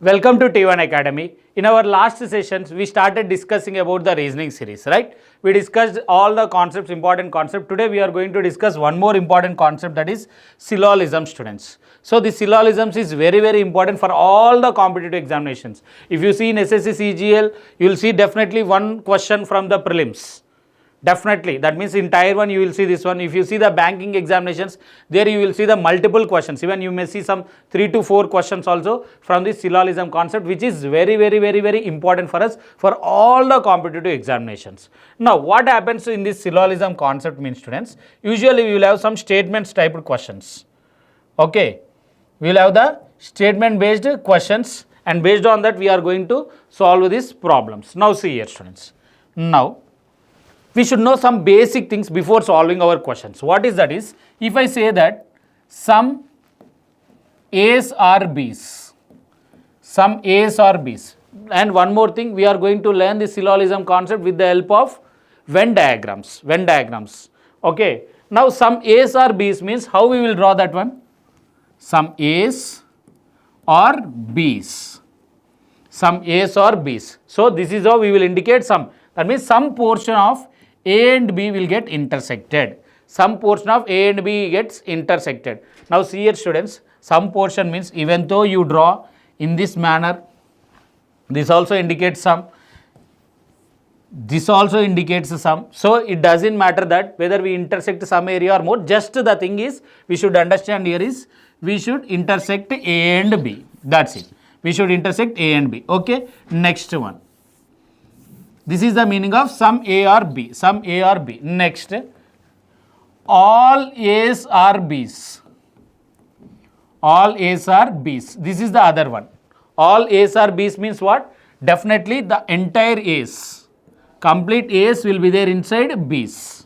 Welcome to T1 Academy. In our last sessions, we started discussing about the reasoning series, right? We discussed all the concepts, important concepts. Today, we are going to discuss one more important concept, that is syllogism, students. So, the syllogisms is very, very important for all the competitive examinations. If you see in SSC CGL, you will see definitely one question from the prelims. Definitely, that means in tier 1 you will see this one. If you see the banking examinations, there you will see the multiple questions. Even you may see some 3 to 4 questions also from the syllogism concept, which is very important for us for all the competitive examinations. Now, what happens in this syllogism concept means, students, usually we will have some statements type of questions. Okay, we will have the statement based questions, and based on that we are going to solve these problems. Now, see here, students. Now, we should know some basic things before solving our questions. What is that is, if I say that some A's or B's, some A's or B's, and one more thing, we are going to learn the syllogism concept with the help of Venn diagrams. Okay. Now, some A's or B's means how we will draw that one? Some A's or B's. Some A's or B's. So, this is how we will indicate some. That means some portion of A and B will get intersected. Some portion of A and B gets intersected. Now, see here, students, some portion means even though you draw in this manner, this also indicates some, this also indicates some. So, it doesn't matter that whether we intersect some area or more, just the thing is we should understand here is we should intersect A and B. That's it. We should intersect A and B. Okay. Next one. This is the meaning of some A or B, some A or B. Next, all A's or B's. All A's or B's. This is the other one. All A's or B's means what? Definitely the entire A's. Complete A's will be there inside B's.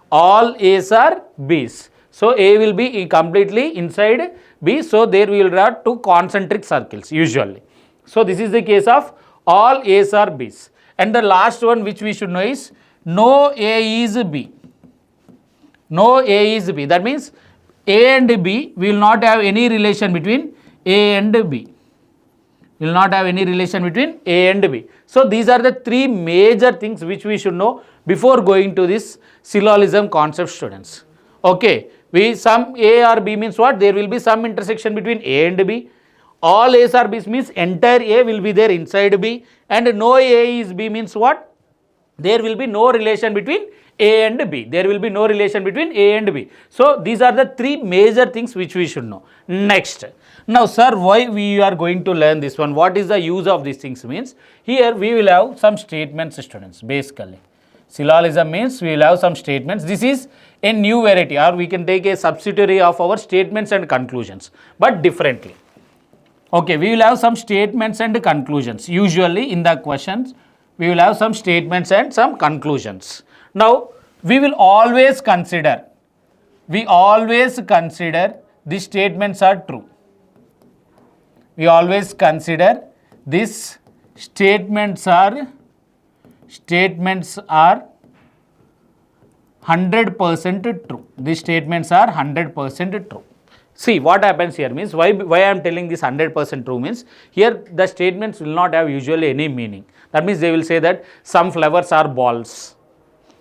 All A's or B's. So, A will be completely inside B. So, there we will draw two concentric circles usually. So, this is the case of all A's or B's. And the last one which we should know is no A is B. No A is B. That means A and B will not have any relation between A and B. Will not have any relation between A and B. So, these are the three major things which we should know before going to this syllogism concept, students. Okay. Some A or B means what? There will be some intersection between A and B. All A's or B's means entire A will be there inside B, and no A is B means what? There will be no relation between A and B. There will be no relation between A and B. So, these are the three major things which we should know. Next. Now, sir, why we are going to learn this one? What is the use of these things means? Here we will have some statements, students, basically. Syllogism means we will have some statements. This is a new variety, or we can take a subsidiary of our statements and conclusions, but differently. Okay, we will have some statements and conclusions. Usually in the questions, we will have some statements and some conclusions. Now, we will always consider, these statements are true. We always consider these statements are 100% true. These statements are 100% true. See, what happens here means, why I am telling this 100% true means, here the statements will not have usually any meaning. That means they will say that some flowers are balls,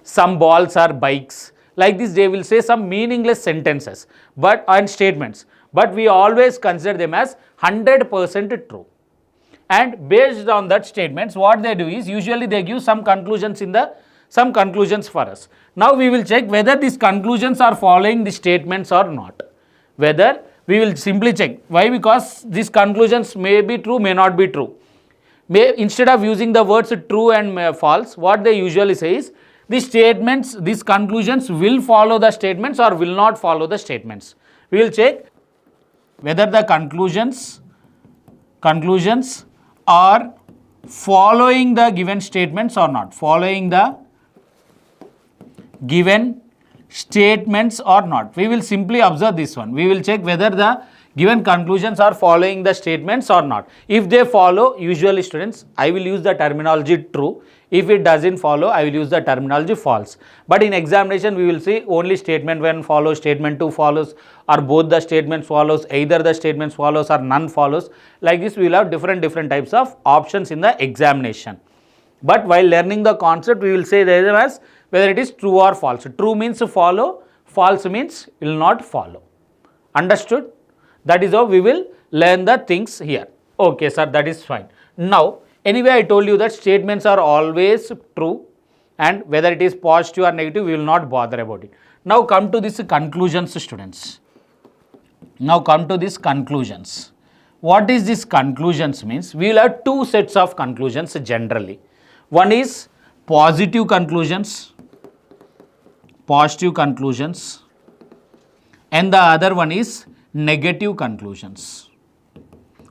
some balls are bikes. Like this they will say some meaningless sentences and statements. But we always consider them as 100% true. And based on that statements, what they do is usually they give some conclusions for us. Now we will check whether these conclusions are following the statements or not. Whether we will simply check. Why? Because these conclusions may be true, may not be true. Instead of using the words true and false, what they usually say is these statements, these conclusions will follow the statements or will not follow the statements. We will check whether the conclusions are following the given statements or not. Following the given statements or not. We will simply observe this one. We will check whether the Given conclusions are following the statements or not. If they follow, usually students, I will use the terminology true. If it doesn't follow, I will use the terminology false. But in examination, we will see only statement 1 follows, statement 2 follows, or both the statements follows, either the statements follows or none follows. Like this, we will have different types of options in the examination. But while learning the concept, we will say them as whether it is true or false. True means follow, false means will not follow. Understood? That is how we will learn the things here. Okay, sir, that is fine. Now, anyway, I told you that statements are always true, and whether it is positive or negative, we will not bother about it. Now, come to this conclusions, students. Now, come to this conclusions. What is this conclusions means? We will have two sets of conclusions generally. One is positive conclusions, and the other one is negative conclusions.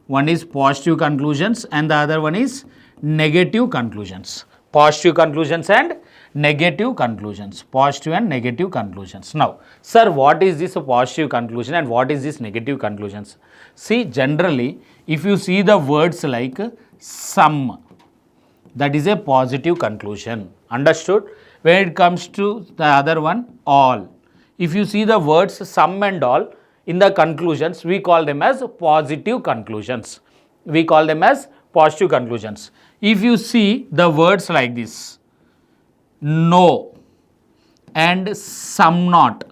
One is positive conclusions and the other one is negative conclusions. Positive conclusions and negative conclusions. Positive and negative conclusions. Now, sir, what is this positive conclusion and what is this negative conclusions? See, generally, if you see the words like some, that is a positive conclusion. Understood? When it comes to the other one, all. If you see the words some and all, in the conclusions, we call them as positive conclusions. We call them as positive conclusions. If you see the words like this, no and some not,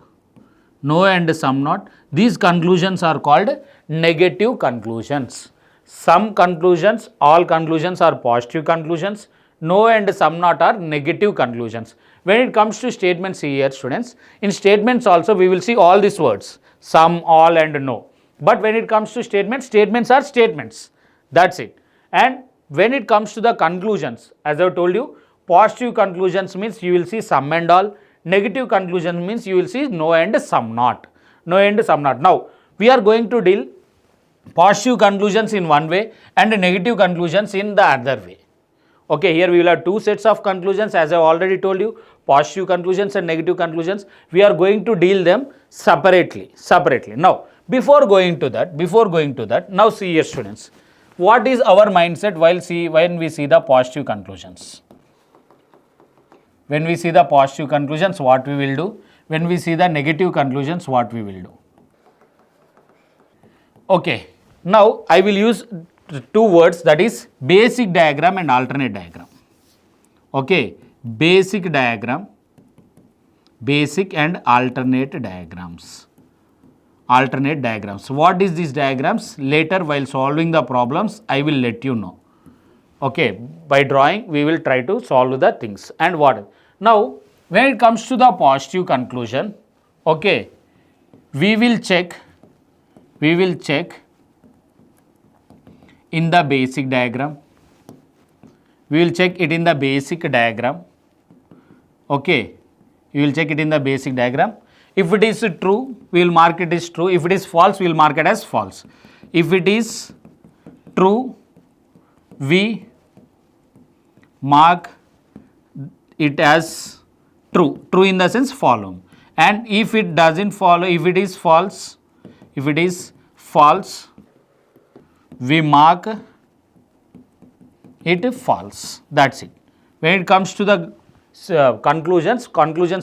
these conclusions are called negative conclusions. Some conclusions, all conclusions are positive conclusions. No and some not are negative conclusions. When it comes to statements here, students, in statements also we will see all these words. Some, all and no. But when it comes to statements, statements are statements. That's it. And when it comes to the conclusions, as I have told you, positive conclusions means you will see some and all. Negative conclusion means you will see no and some not. No and some not. Now, we are going to deal positive conclusions in one way and negative conclusions in the other way. Okay, here we will have two sets of conclusions, as I have already told you, positive conclusions and negative conclusions. We are going to deal them separately. Now, before going to that, now see here, students, what is our mindset when we see the positive conclusions? When we see the positive conclusions, what we will do? When we see the negative conclusions, what we will do? Okay, now I will use two words, that is basic diagram and alternate diagram. Okay, basic diagram, basic and alternate diagrams. Alternate diagrams. What is these diagrams? Later, while solving the problems, I will let you know. Okay, by drawing, we will try to solve the things. And what? Now, when it comes to the positive conclusion, okay, we will check in the basic diagram. We will check it in the basic diagram. Okay, we will check it in the basic diagram. If it is true, we will mark it as true. If it is false, we will mark it as false. If it is true, we mark it as true. True in the sense following. And if it doesn't follow, if it is false, we mark it false. That's it. When it comes to the conclusions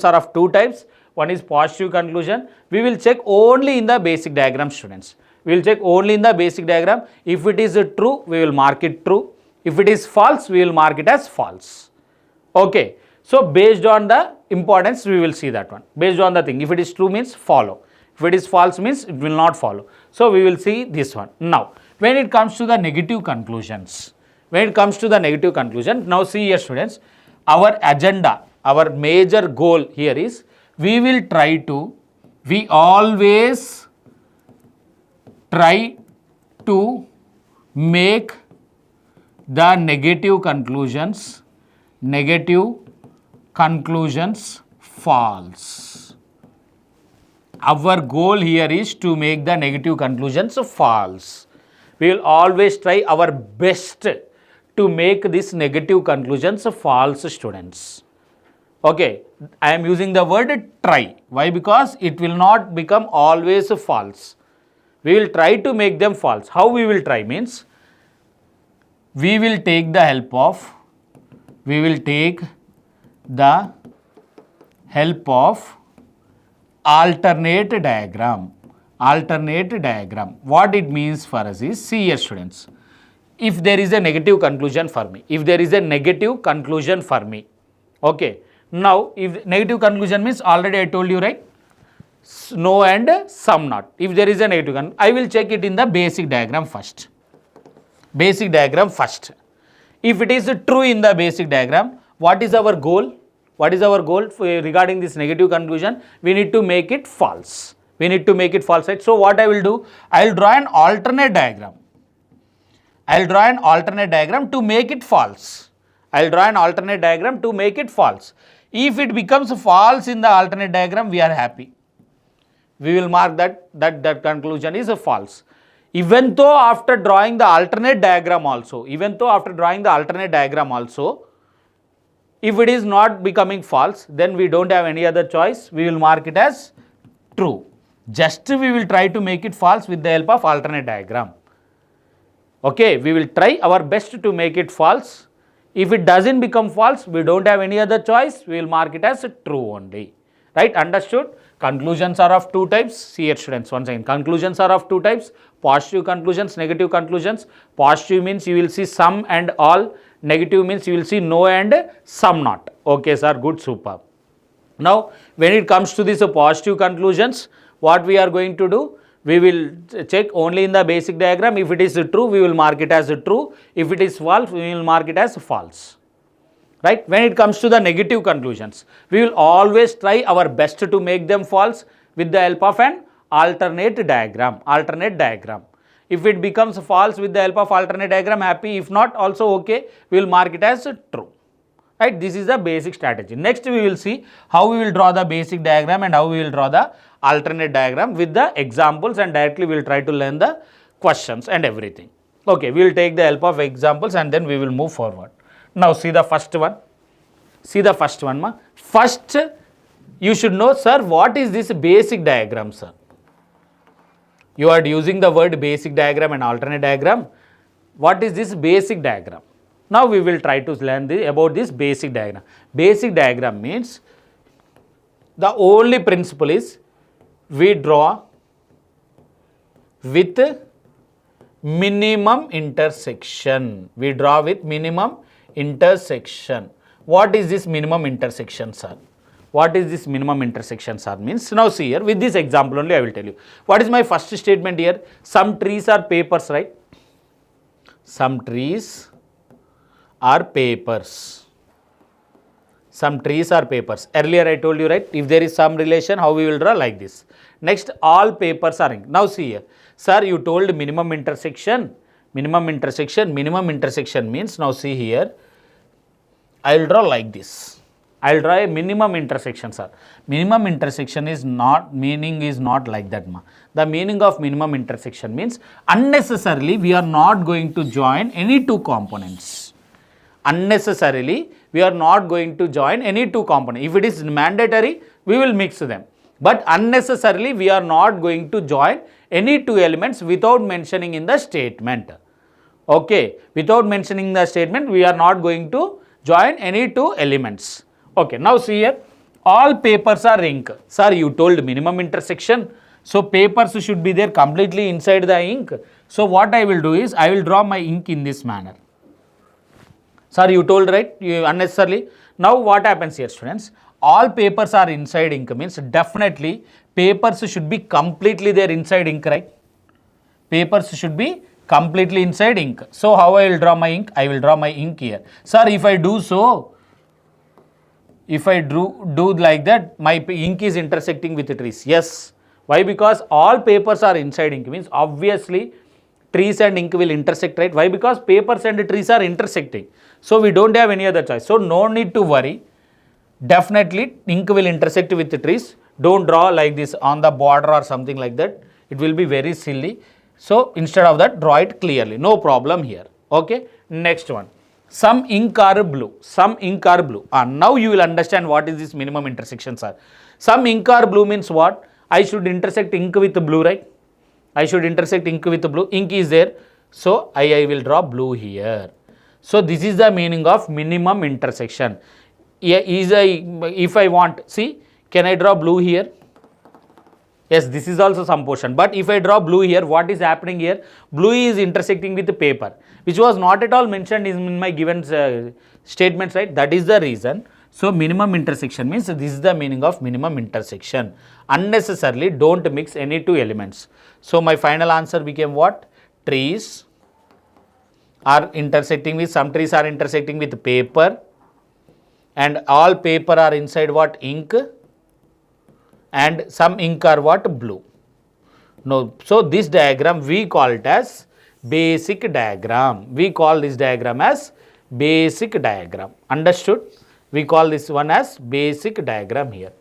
are of two types. One is positive conclusion. We will check only in the basic diagram, students. We will check only in the basic diagram. If it is true, we will mark it true. If it is false, we will mark it as false. Okay. So, based on the importance, we will see that one. Based on the thing. If it is true means follow. If it is false means it will not follow. So, we will see this one. Now, when it comes to the negative conclusions, now see here, students, our agenda, our major goal here is we always try to make the negative conclusions false. Our goal here is to make the negative conclusions false. We will always try our best to make these negative conclusions false, students. Okay, I am using the word try. Why? Because it will not become always false. We will try to make them false. How we will try means, we will take the help of alternate diagram. What it means for us is, see here students, if there is a negative conclusion for me, okay, now if negative conclusion means, already I told you, right, no and some not. If there is a negative conclusion, I will check it in the basic diagram first. If it is true in the basic diagram, what is our goal? Regarding this negative conclusion? We need to make it false. Right? So what I will do, I will draw an alternate diagram. To make it false. If it becomes false in the alternate diagram, we are happy. We will mark that conclusion is a false. Even though after drawing the alternate diagram also, if it is not becoming false, then we don't have any other choice. We will mark it as true. Just we will try to make it false with the help of alternate diagram. Okay, we will try our best to make it false. If it doesn't become false, we don't have any other choice. We will mark it as true only. Right? Understood? Conclusions are of two types. See here students, once again, conclusions are of two types: positive conclusions, negative conclusions. Positive means you will see some and all. Negative means you will see no and some not. Okay sir, good, superb. Now when it comes to these positive conclusions, what we are going to do? We will check only in the basic diagram. If it is true, we will mark it as true. If it is false, we will mark it as false. Right? When it comes to the negative conclusions, we will always try our best to make them false with the help of an alternate diagram. If it becomes false with the help of alternate diagram, happy. If not, also okay. We will mark it as true. Right? This is the basic strategy. Next, we will see how we will draw the basic diagram and how we will draw the alternate diagram with the examples, and directly we will try to learn the questions and everything. Okay, we will take the help of examples and then we will move forward. Now see the first one. First, you should know, sir, what is this basic diagram, sir? You are using the word basic diagram and alternate diagram. What is this basic diagram? Now we will try to learn about this basic diagram. Basic diagram means, the only principle is we draw with minimum intersection. What is this minimum intersection, sir? Means, now see here, with this example only I will tell you. What is my first statement here? Some trees are papers, right? Some trees are papers. Earlier I told you, right? If there is some relation, how we will draw? Like this. Next, all papers are ink. Now see here. Sir, you told minimum intersection. Minimum intersection means, now see here, I will draw like this. I will draw a minimum intersection, sir. Minimum intersection is not, meaning is not like that, ma. The meaning of minimum intersection means, unnecessarily we are not going to join any two components. Unnecessarily we are not going to join any two components. If it is mandatory, we will mix them. But unnecessarily we are not going to join any two elements without mentioning in the statement. Okay, without mentioning the statement, we are not going to join any two elements. Okay, now see here, all papers are ink. Sir, you told minimum intersection, so papers should be there completely inside the ink. So what I will do is, I will draw my ink in this manner. Sir, you told, right, you unnecessarily. Now what happens here, students? All papers are inside ink means, definitely papers should be completely there inside ink, right? Papers should be completely inside ink. So how I will draw my ink? I will draw my ink here. Sir, if I do so, if I do like that, my ink is intersecting with the trees. Yes. Why? Because all papers are inside ink means, obviously trees and ink will intersect, right? Why? Because papers and trees are intersecting. So we don't have any other choice. So no need to worry. Definitely ink will intersect with the trees. Don't draw like this on the border or something like that. It will be very silly. So instead of that, draw it clearly. No problem here. Okay. Next one. Some ink are blue. Now you will understand what is this minimum intersections are. Some ink are blue means what? I should intersect ink with blue, right? I should intersect ink with blue. Ink is there. So I will draw blue here. So this is the meaning of minimum intersection. If I want, see, can I draw blue here? Yes, this is also some portion. But if I draw blue here, what is happening here? Blue is intersecting with the paper, which was not at all mentioned in my given statements, right? That is the reason. So minimum intersection means this is the meaning of minimum intersection. Unnecessarily don't mix any two elements. So my final answer became what? Trees are intersecting with, some trees are intersecting with paper, and all paper are inside what? Ink, and some ink are what? Blue. No, so this diagram we call it as basic diagram. We call this diagram as basic diagram. Understood? We call this one as basic diagram here.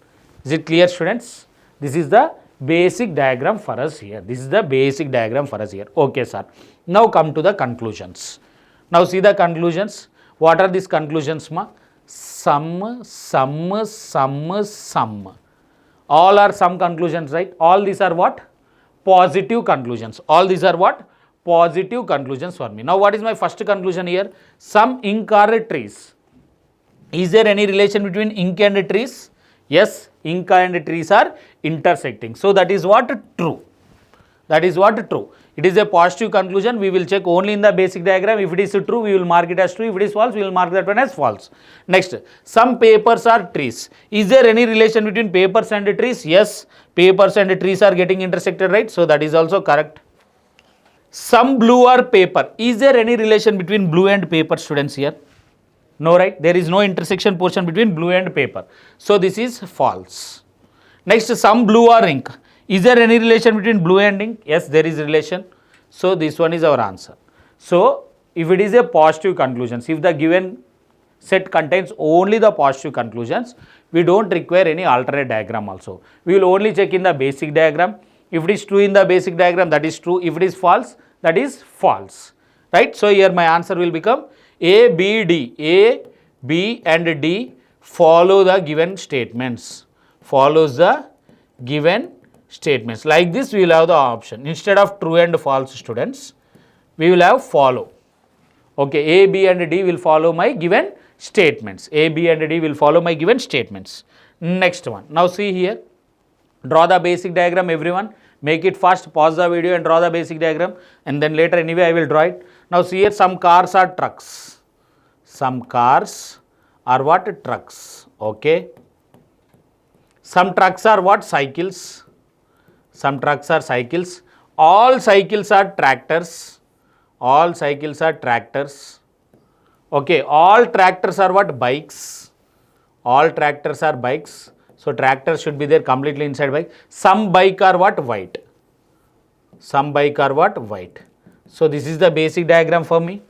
Is it clear, students? This is the basic diagram for us here. This is the basic diagram for us here. Okay, sir. Now come to the conclusions. Now see the conclusions. What are these conclusions, ma? Sum. All are sum conclusions, right? All these are what? Positive conclusions. All these are what? Positive conclusions for me. Now what is my first conclusion here? Some ink are trees. Is there any relation between ink and trees? Yes, ink and trees are intersecting. So that is what? True. That is what? True. It is a positive conclusion. We will check only in the basic diagram. If it is true, we will mark it as true. If it is false, we will mark that one as false. Next, some papers are trees. Is there any relation between papers and trees? Yes, papers and trees are getting intersected, right? So that is also correct. Some blue are paper. Is there any relation between blue and paper, students, here? No, right? There is no intersection portion between blue and paper. So this is false. Next, some blue are ink. Is there any relation between blue and ink? Yes, there is relation. So this one is our answer. So if it is a positive conclusions, if the given set contains only the positive conclusions, we don't require any alternate diagram also. We will only check in the basic diagram. If it is true in the basic diagram, that is true. If it is false, that is false. Right? So here my answer will become A, B, D. A, B and D follow the given statements. Follows the given statements. Like this we will have the option. Instead of true and false, students, we will have follow. Okay, A, B and D will follow my given statements. A, B and D will follow my given statements. Next one. Now see here. Draw the basic diagram, everyone. Make it fast. Pause the video and draw the basic diagram. And then later anyway I will draw it. Now see here, some cars are trucks. Some cars are what? Trucks. Okay. Some trucks are what? Cycles. Some trucks are cycles. All cycles are tractors. All cycles are tractors. Okay. All tractors are what? Bikes. All tractors are bikes. So tractors should be there completely inside bike. Some bike are what? White. Some bike are what? White. So this is the basic diagram for me.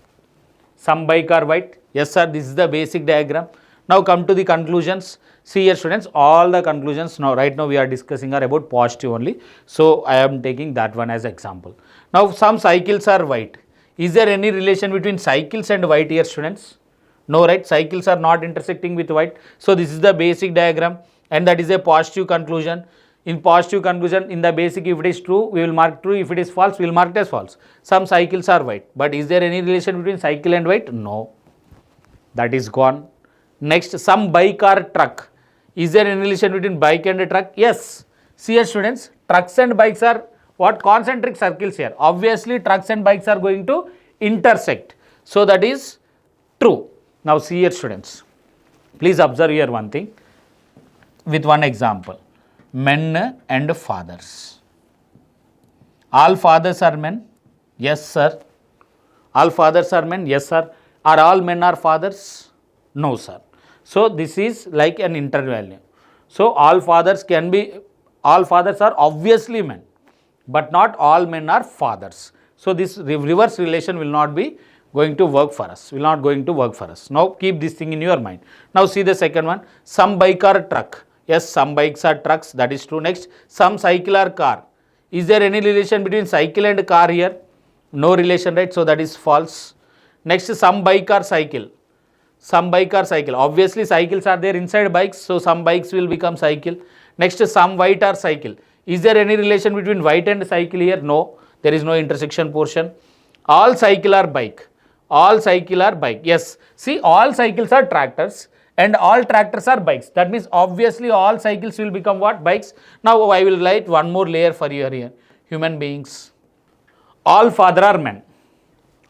Some bike are white. Yes, sir. This is the basic diagram. Now come to the conclusions. See here, students, all the conclusions now right now we are discussing are about positive only. So I am taking that one as example. Now some cycles are white. Is there any relation between cycles and white here, students? No, right? Cycles are not intersecting with white. So this is the basic diagram and that is a positive conclusion. In positive conclusion, in the basic, if it is true, we will mark true. If it is false, we will mark it as false. Some cycles are white. But is there any relation between cycle and white? No. That is gone. Next, some bike or truck. Is there any relation between bike and a truck? Yes. See here, students, trucks and bikes are what? Concentric circles here. Obviously, trucks and bikes are going to intersect. So that is true. Now see here, students. Please observe here one thing with one example. Men and fathers. All fathers are men? Yes, sir. All fathers are men? Yes, sir. Are all men are fathers? No, sir. So this is like an intervalue. So all fathers are obviously men, but not all men are fathers. So this reverse relation will not be going to work for us. Now keep this thing in your mind. Now see the second one. Some bike or truck. Yes, some bikes are trucks. That is true. Next, some cycle or car. Is there any relation between cycle and car here? No relation, right? So that is false. Next, some bike or cycle. Some bike or cycle. Obviously, cycles are there inside bikes. So some bikes will become cycle. Next, some white or cycle. Is there any relation between white and cycle here? No, there is no intersection portion. All cycle are bike. All cycle are bike. Yes, see, all cycles are tractors and all tractors are bikes. That means obviously all cycles will become what? Bikes. Now I will write one more layer for you here. Human beings. All father are men.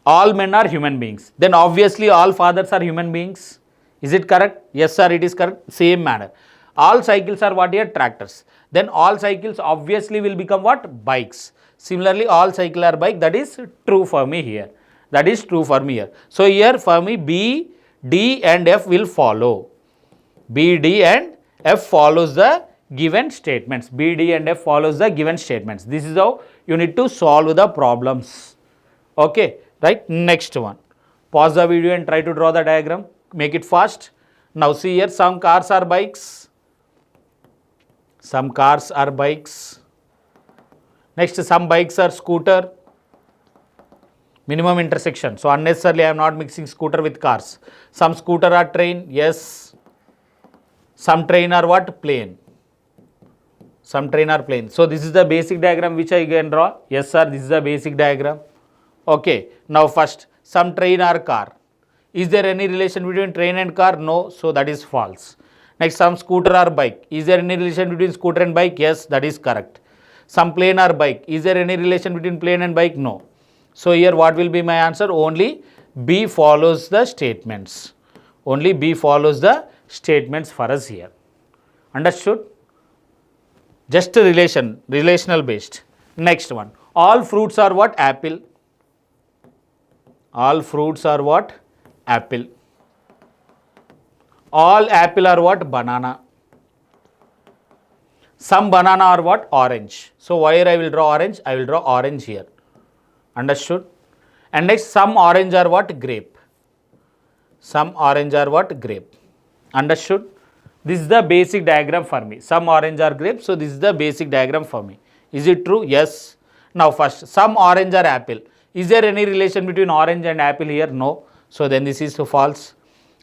All men are human beings. Then obviously all fathers are human beings. Is it correct? Yes sir, it is correct. Same manner. All cycles are what here? Tractors. Then all cycles obviously will become what? Bikes. Similarly, all cycle are bike. That is true for me here. That is true for me here. So here for me B, D and F will follow. B, D and F follows the given statements. B, D and F follows the given statements. This is how you need to solve the problems. Okay, right? Next one. Pause the video and try to draw the diagram. Make it fast. Now see here, some cars are bikes. Some cars are bikes. Next, some bikes are scooter. Minimum intersection. So unnecessarily I am not mixing scooter with cars. Some scooter are train. Yes. Some train are what? Plane. Some train are plane. So this is the basic diagram which I can draw. Yes sir, this is the basic diagram. Okay. Now first, some train or car. Is there any relation between train and car? No. So that is false. Next, some scooter or bike. Is there any relation between scooter and bike? Yes, that is correct. Some plane or bike. Is there any relation between plane and bike? No. So here what will be my answer? Only B follows the statements. Only B follows the statements for us here. Understood? Just a relation, relational based. Next one. All fruits are what? Apple. All fruits are what? Apple. All apple are what? Banana. Some banana are what? Orange. So where I will draw orange? I will draw orange here. Understood? And next, some orange are what? Grape. Some orange are what? Grape. Understood? This is the basic diagram for me. Some orange are grape. So this is the basic diagram for me. Is it true? Yes. Now first, some orange are apple. Is there any relation between orange and apple here? No. So then this is false.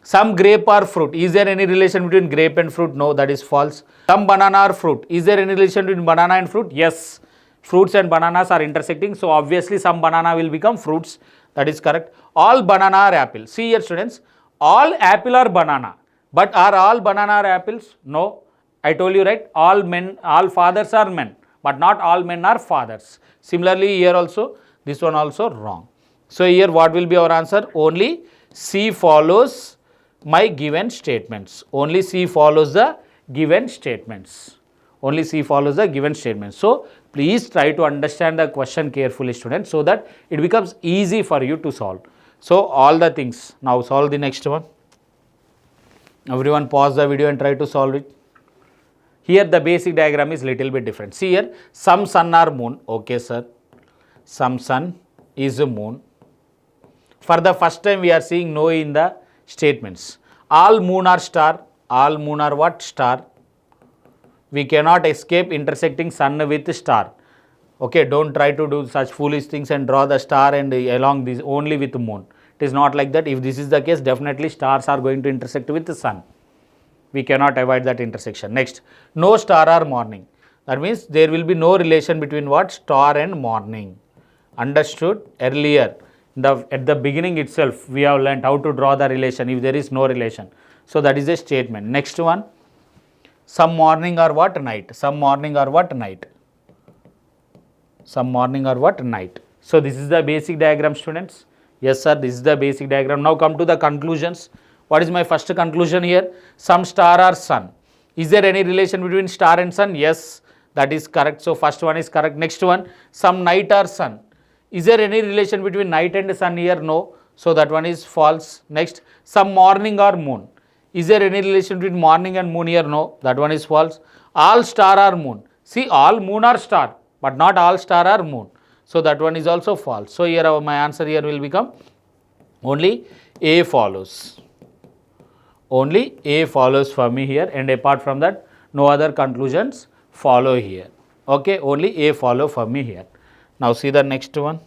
Some grape are fruit. Is there any relation between grape and fruit? No, that is false. Some banana are fruit. Is there any relation between banana and fruit? Yes. Fruits and bananas are intersecting. So obviously some banana will become fruits. That is correct. All banana are apple. See here students. All apple are banana. But are all banana are apples? No. I told you right. All men, all fathers are men. But not all men are fathers. Similarly here also, this one also wrong. So here what will be our answer? Only C follows my given statements. Only C follows the given statements. Only C follows the given statements. So please try to understand the question carefully students so that it becomes easy for you to solve. So all the things. Now solve the next one. Everyone pause the video and try to solve it. Here the basic diagram is little bit different. See here, some sun or moon. Okay sir. Some sun is a moon. For the first time we are seeing no in the statements. All moon are star. All moon are what? Star. We cannot escape intersecting sun with star. Okay, don't try to do such foolish things and draw the star and along this only with moon. It is not like that. If this is the case, definitely stars are going to intersect with the sun. We cannot avoid that intersection. Next, no star or morning. That means there will be no relation between what? Star and morning. Understood? Earlier, at the beginning itself, we have learnt how to draw the relation if there is no relation. So that is a statement. Next one, some morning or what? Night. Some morning or what? Night. Some morning or what? Night. So this is the basic diagram students. Yes sir, this is the basic diagram. Now come to the conclusions. What is my first conclusion here? Some star or sun. Is there any relation between star and sun? Yes, that is correct. So first one is correct. Next one, some night or sun. Is there any relation between night and sun here? No. So that one is false. Next, some morning or moon. Is there any relation between morning and moon here? No. That one is false. All star or moon. See, all moon are star, but not all star are moon. So that one is also false. So here my answer here will become only A follows. Only A follows for me here, and apart from that, no other conclusions follow here. Okay, only A follow for me here. Now see the next one.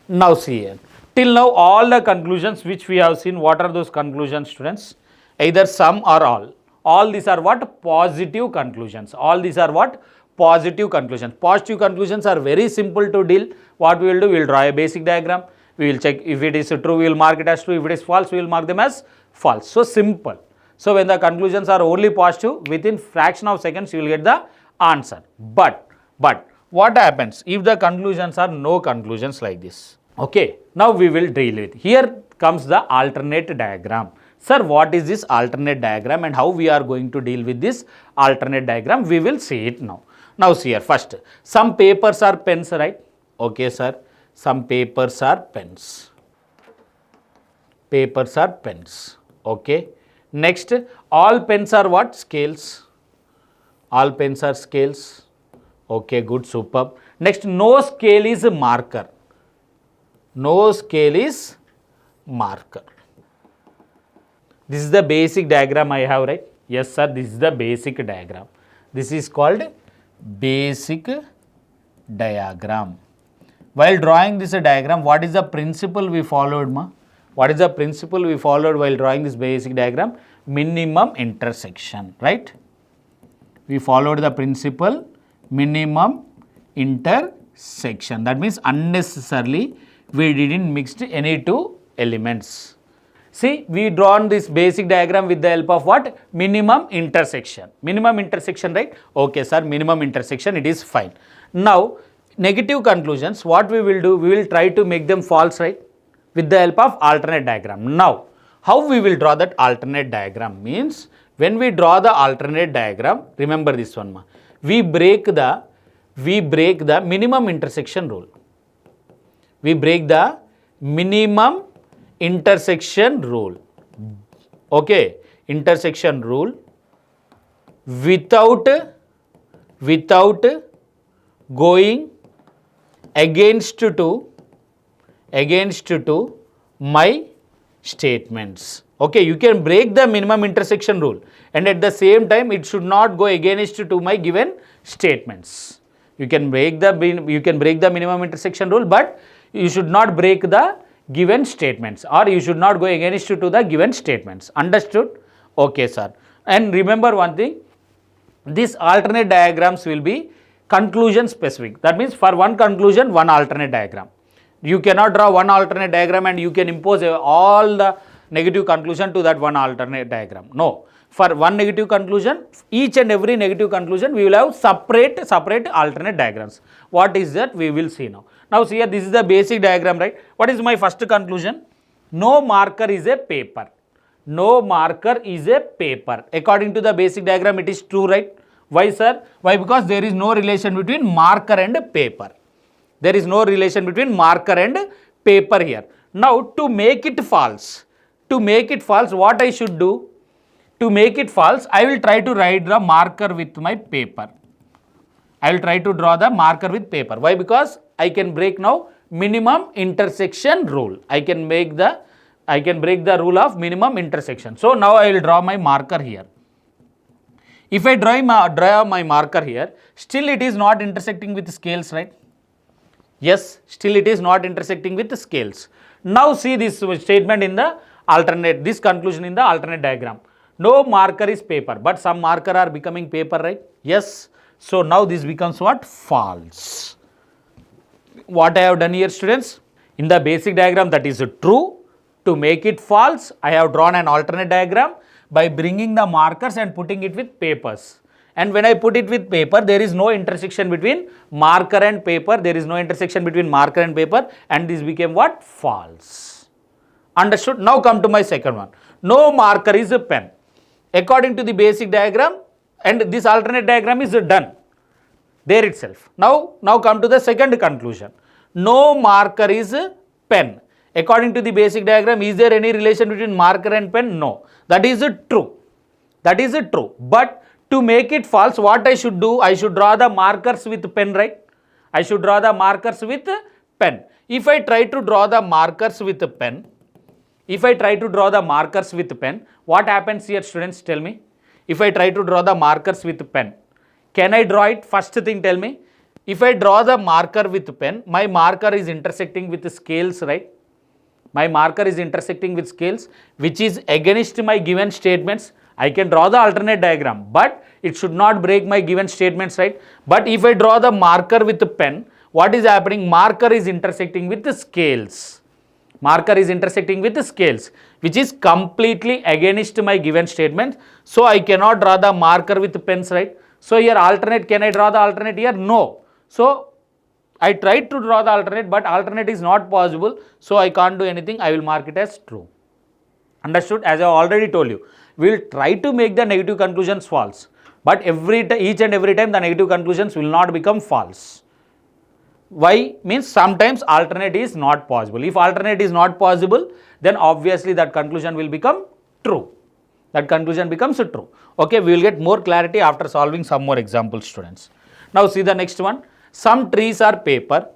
Now see here. Till now all the conclusions which we have seen, what are those conclusions students? Either some or all. All these are what? Positive conclusions. All these are what? positive conclusions. Positive conclusions are very simple to deal. What we will do, we will draw a basic diagram. We will check if it is true, we will mark it as true. If it is false, we will mark them as false. So simple. So when the conclusions are only positive, within fraction of seconds you will get the answer. But what happens if the conclusions are no conclusions like this? Okay, now we will deal with. Here comes the alternate diagram. Sir, what is this alternate diagram and how we are going to deal with this alternate diagram? We will see it now. Now see here, first, some papers are pens, right? Okay, sir, some papers are pens. Papers are pens. Okay. Next, all pens are what? Scales. All pens are scales. Okay, good, superb. Next, no scale is marker. No scale is marker. This is the basic diagram I have, right? Yes, sir, this is the basic diagram. This is called basic diagram. While drawing this diagram, what is the principle we followed, ma? What is the principle we followed while drawing this basic diagram? Minimum intersection, right? We followed the principle minimum intersection. That means unnecessarily we didn't mix any two elements. See, we drawn this basic diagram with the help of what? Minimum intersection. Minimum intersection, right? Okay, sir, minimum intersection, it is fine. Now, negative conclusions, what we will do? We will try to make them false, right? With the help of alternate diagram. Now, how we will draw that alternate diagram means, when we draw the alternate diagram, remember this one, ma. We break the minimum intersection rule. We break the minimum intersection rule. Okay, intersection rule without going against to my statements. Okay, you can break the minimum intersection rule and at the same time it should not go against to my given statements. You can break the minimum intersection rule, but you should not break the given statements, or you should not go against to the given statements. Understood? Okay, sir. And remember one thing, these alternate diagrams will be conclusion specific. That means for one conclusion, one alternate diagram. You cannot draw one alternate diagram and you can impose all the negative conclusion to that one alternate diagram. No. For one negative conclusion, each and every negative conclusion, we will have separate alternate diagrams. What is that? We will see now. Now see here, this is the basic diagram, right? What is my first conclusion? No marker is a paper. No marker is a paper. According to the basic diagram, it is true, right? Why, sir? Why? Because there is no relation between marker and paper. There is no relation between marker and paper here. Now, to make it false, what I should do? To make it false, I will try to write the marker with my paper. I will try to draw the marker with paper. Why? Because I can break now minimum intersection rule. I can break the rule of minimum intersection. So now I will draw my marker here. If I draw my marker here, still it is not intersecting with scales, right? Yes, still it is not intersecting with scales. Now see this statement in the alternate, this conclusion in the alternate diagram. No marker is paper, but some marker are becoming paper, right? Yes. So now this becomes what? False. What I have done here, students? In the basic diagram, that is true. To make it false, I have drawn an alternate diagram by bringing the markers and putting it with papers. And when I put it with paper, there is no intersection between marker and paper. There is no intersection between marker and paper, and this became what? False. Understood? Now come to my second one. No marker is a pen. According to the basic diagram, and this alternate diagram is done there itself. Now come to the second conclusion. No marker is a pen. According to the basic diagram, is there any relation between marker and pen? No. That is true. That is true. But to make it false, what I should do? I should draw the markers with pen, right? I should draw the markers with pen. If I try to draw the markers with pen, what happens here, students? Tell me. If I try to draw the markers with pen, can I draw it? First thing, tell me. If I draw the marker with pen, my marker is intersecting with the scales, right? My marker is intersecting with scales, which is against my given statements. I can draw the alternate diagram, but it should not break my given statements, right? But if I draw the marker with the pen, what is happening? Marker is intersecting with the scales. Marker is intersecting with the scales, which is completely against my given statement. So I cannot draw the marker with the pens, right? So here alternate, can I draw the alternate here? No. So I tried to draw the alternate, but alternate is not possible. So I can't do anything. I will mark it as true. Understood? As I already told you, we will try to make the negative conclusions false. But each and every time the negative conclusions will not become false. Why? Means sometimes alternate is not possible. If alternate is not possible, then obviously that conclusion will become true. That conclusion becomes true. Okay, we will get more clarity after solving some more examples, students. Now see the next one. Some trees are paper.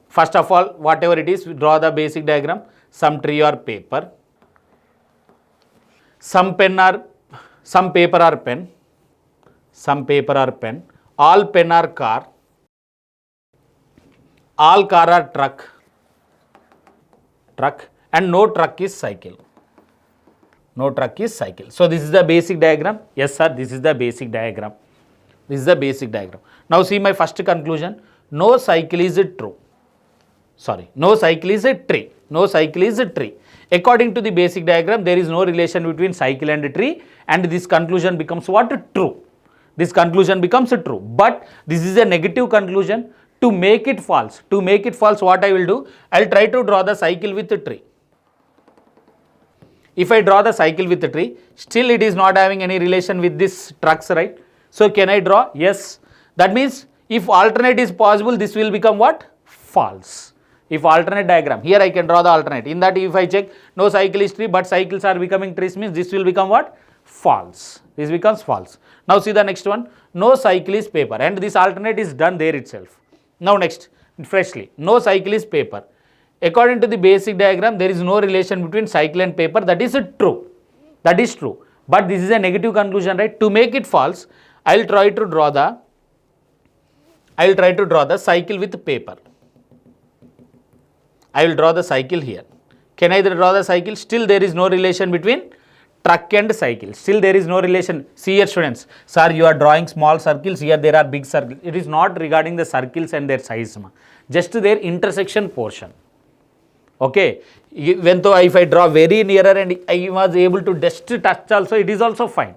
First of all, whatever it is, we draw the basic diagram. Some tree or paper. Some paper are pen. Some paper are pen. All pen are car. All car are truck, and no truck is cycle. No truck is cycle. So this is the basic diagram. Yes sir, this is the basic diagram. This is the basic diagram. Now see my first conclusion. No cycle is true. Sorry, no cycle is a tree. No cycle is a tree. According to the basic diagram, there is no relation between cycle and tree, and this conclusion becomes what? True. This conclusion becomes true. But this is a negative conclusion. To make it false, what I will do? I will try to draw the cycle with the tree. If I draw the cycle with the tree, still it is not having any relation with this trucks, right? So can I draw? Yes. That means if alternate is possible, this will become what? False. If alternate diagram, here I can draw the alternate. In that if I check, no cycle is tree, but cycles are becoming trees, means this will become what? False. This becomes false. Now see the next one. No cycle is paper, and this alternate is done there itself. Now next, freshly, no cycle is paper. According to the basic diagram, there is no relation between cycle and paper. That is true. That is true. But this is a negative conclusion, right? To make it false, I will try to draw the cycle with paper. I will draw the cycle here. Can I draw the cycle? Still there is no relation between truck and cycle. Still there is no relation. See here students, sir, you are drawing small circles, here there are big circles. It is not regarding the circles and their size, just their intersection portion. Okay, even though if I draw very nearer and I was able to just touch also, it is also fine.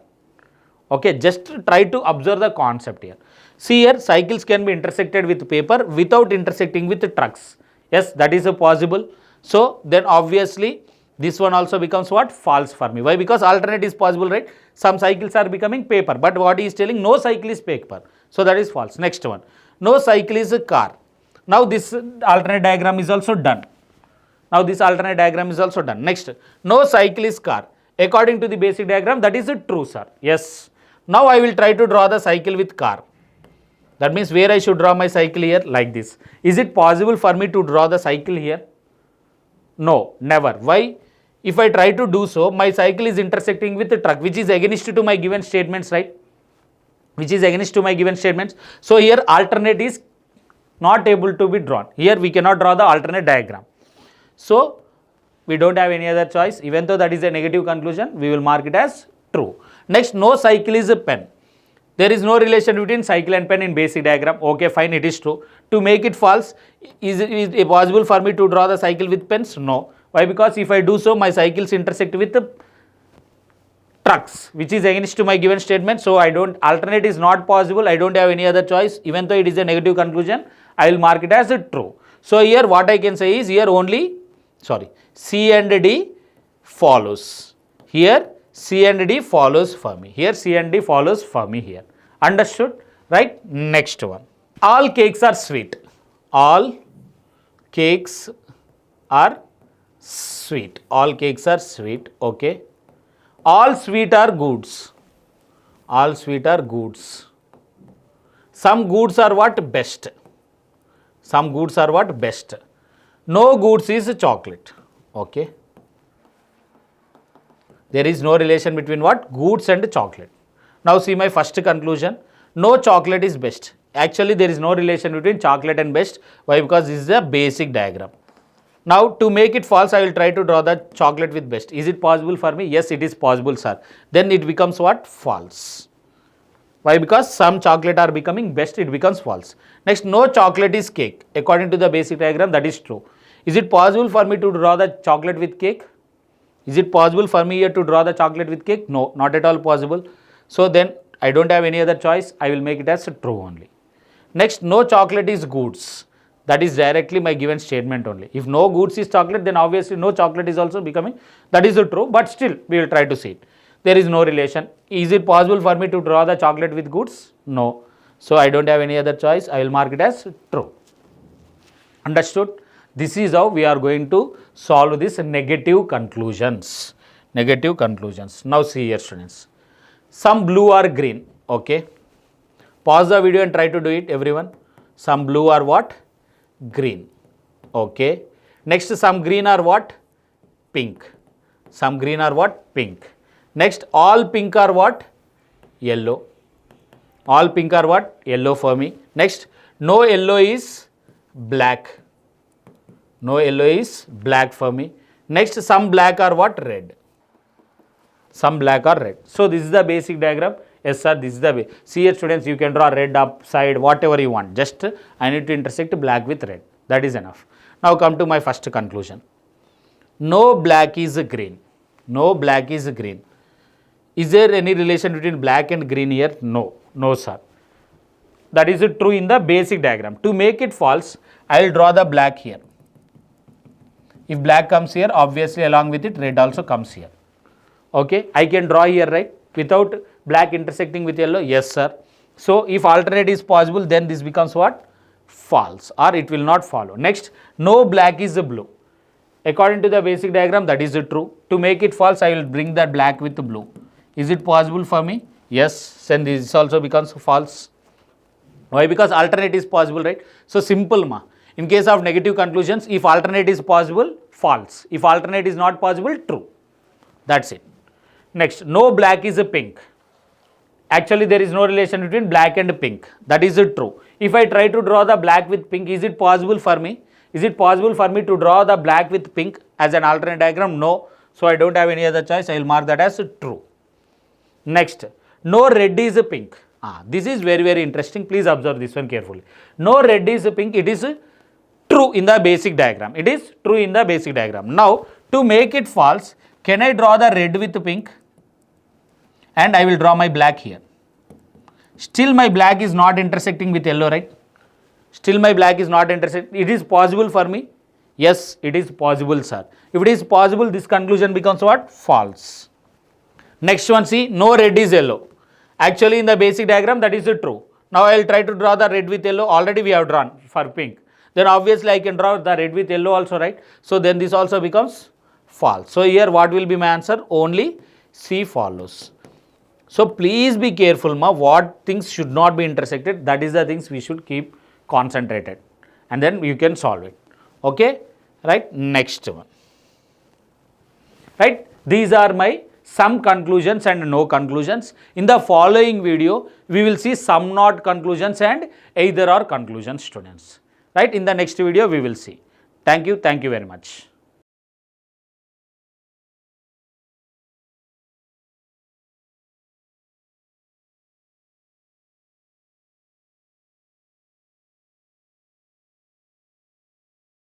Okay, just try to observe the concept here. See here, cycles can be intersected with paper without intersecting with the trucks. Yes, that is possible. So then obviously this one also becomes what? False for me. Why? Because alternate is possible, right? Some cycles are becoming paper, but what he is telling, no cycle is paper. So that is false. Next one, no cycle is a car. Now this alternate diagram is also done. Next, no cycle is car. According to the basic diagram, that is true, sir. Yes. Now I will try to draw the cycle with car. That means where I should draw my cycle here? Like this. Is it possible for me to draw the cycle here? No, never. Why? If I try to do so, my cycle is intersecting with the truck, which is against to my given statements, right? Which is against to my given statements. So here alternate is not able to be drawn. Here we cannot draw the alternate diagram. So we don't have any other choice. Even though that is a negative conclusion, we will mark it as true. Next, no cycle is a pen. There is no relation between cycle and pen in basic diagram. Okay, fine, it is true. To make it false, is it possible for me to draw the cycle with pens? No. Why? Because if I do so, my cycles intersect with the trucks, which is against to my given statement. So alternate is not possible. I don't have any other choice. Even though it is a negative conclusion, I will mark it as a true. So here what I can say is, here only, C and D follows. Here C and D follows for me. Here C and D follows for me here. Understood? Right? Next one. All cakes are sweet. All cakes are sweet. All cakes are sweet. Okay. All sweet are goods. All sweet are goods. Some goods are what? Best. Some goods are what? Best. No goods is chocolate. Okay. There is no relation between what? Goods and chocolate. Now see my first conclusion. No chocolate is best. Actually there is no relation between chocolate and best. Why? Because this is a basic diagram. Now to make it false, I will try to draw the chocolate with best. Is it possible for me? Yes, it is possible, sir. Then it becomes what? False. Why? Because some chocolate are becoming best, it becomes false. Next, no chocolate is cake. According to the basic diagram, that is true. Is it possible for me to draw the chocolate with cake? Is it possible for me here to draw the chocolate with cake? No, not at all possible. So then I don't have any other choice. I will make it as true only. Next, no chocolate is goods. That is directly my given statement only. If no goods is chocolate, then obviously no chocolate is also becoming. That is true, but still we will try to see it. There is no relation. Is it possible for me to draw the chocolate with goods? No. So I don't have any other choice. I will mark it as true. Understood? This is how we are going to solve this negative conclusions. Negative conclusions. Now see here, students. Some blue or green. Okay. Pause the video and try to do it, everyone. Some blue or what? Green. Okay. Next, some green are what? Pink. Some green are what? Pink. Next, all pink are what? Yellow. All pink are what? Yellow for me. Next, no yellow is black. No yellow is black for me. Next, some black are what? Red. Some black are red. So this is the basic diagram. Yes sir, this is the way. See here, students, you can draw red upside, whatever you want. Just I need to intersect black with red. That is enough. Now come to my first conclusion. No black is green. No black is green. Is there any relation between black and green here? No. No sir. That is true in the basic diagram. To make it false, I will draw the black here. If black comes here, obviously along with it red also comes here. Okay, I can draw here, right? Without black intersecting with yellow? Yes sir. So if alternate is possible, then this becomes what? False, or it will not follow. Next, no black is blue. According to the basic diagram, that is true. To make it false, I will bring that black with blue. Is it possible for me? Yes, then this also becomes false. Why? Because alternate is possible, right? So simple ma. In case of negative conclusions, if alternate is possible, false. If alternate is not possible, true. That's it. Next, no black is pink. Actually, there is no relation between black and pink. That is true. If I try to draw the black with pink, is it possible for me? Is it possible for me to draw the black with pink as an alternate diagram? No. So I don't have any other choice. I will mark that as true. Next, no red is pink. This is very, very interesting. Please observe this one carefully. No red is pink. It is true in the basic diagram. It is true in the basic diagram. Now, to make it false, can I draw the red with pink? And I will draw my black here. Still my black is not intersecting with yellow, right? Still my black is not intersecting. It is possible for me? Yes, it is possible, sir. If it is possible, this conclusion becomes what? False. Next one, see, no red is yellow. Actually, in the basic diagram, that is true. Now I will try to draw the red with yellow. Already we have drawn for pink. Then obviously I can draw the red with yellow also, right? So then this also becomes false. So here what will be my answer? Only C follows. So please be careful, ma. What things should not be intersected, that is the things we should keep concentrated. And then you can solve it. Okay? Right? Next one. Right? These are my some conclusions and no conclusions. In the following video, we will see some not conclusions and either or conclusions, students. Right? In the next video, we will see. Thank you very much.